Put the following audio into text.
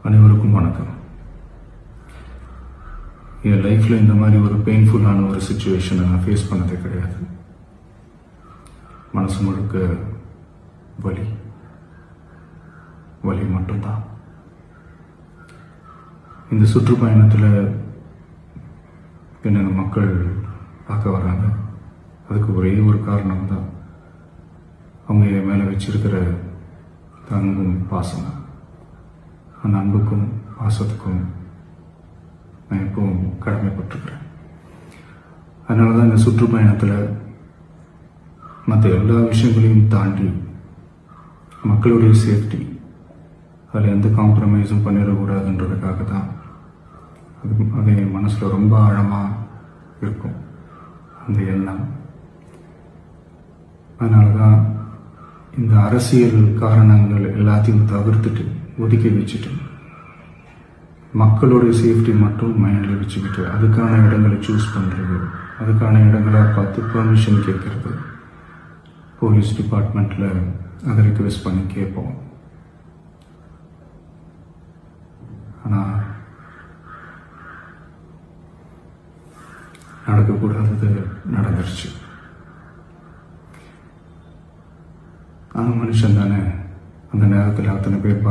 அனைவருக்கும் வணக்கம். என் லைஃப்பில் இந்த மாதிரி ஒரு பெயின்ஃபுல்லான ஒரு சுச்சுவேஷனை நான் ஃபேஸ் பண்ணதே கிடையாது. மனசு முழுக்க வலி வலி மட்டும்தான். இந்த சுற்றுப்பயணத்தில் என்னென்ன மக்கள் பார்க்க வராங்க, அதுக்கு ஒரே ஒரு காரணம் தான் அவங்க என் மேலே வச்சிருக்கிற அன்பும் பாசம். அந்த அன்புக்கும் பாசத்துக்கும் நான் எப்பவும் கடமைப்பட்டிருக்கிறேன். அதனால தான் இந்த சுற்றுப்பயணத்தில் மற்ற எல்லா விஷயங்களையும் தாண்டி மக்களுடைய சேஃப்டி, அதில் எந்த காம்ப்ரமைஸும் பண்ணிடக்கூடாதுன்றதுக்காக தான் அது என் மனசில் ரொம்ப ஆழமாக இருக்கும் அந்த எண்ணம். அதனால தான் இந்த அரசியல் காரணங்கள் எல்லாத்தையும் தவிர்த்துட்டு ஒதுக்கி வச்சுட்டு மக்களுடைய சேஃப்டி மட்டும் மைண்டில் வச்சுக்கிட்டு அதுக்கான இடங்களை சூஸ் பண்ணுறது, அதுக்கான இடங்களை பார்த்து பெர்மிஷன் கேட்கறது, போலீஸ் டிபார்ட்மெண்ட்டில் அதை ரிக்வெஸ்ட் பண்ணி கேட்போம். ஆனால் நடக்கக்கூடாதது நடந்துருச்சு. ஆனால் மனுஷன் தானே, அந்த நேரத்தில் அத்தனை பேர்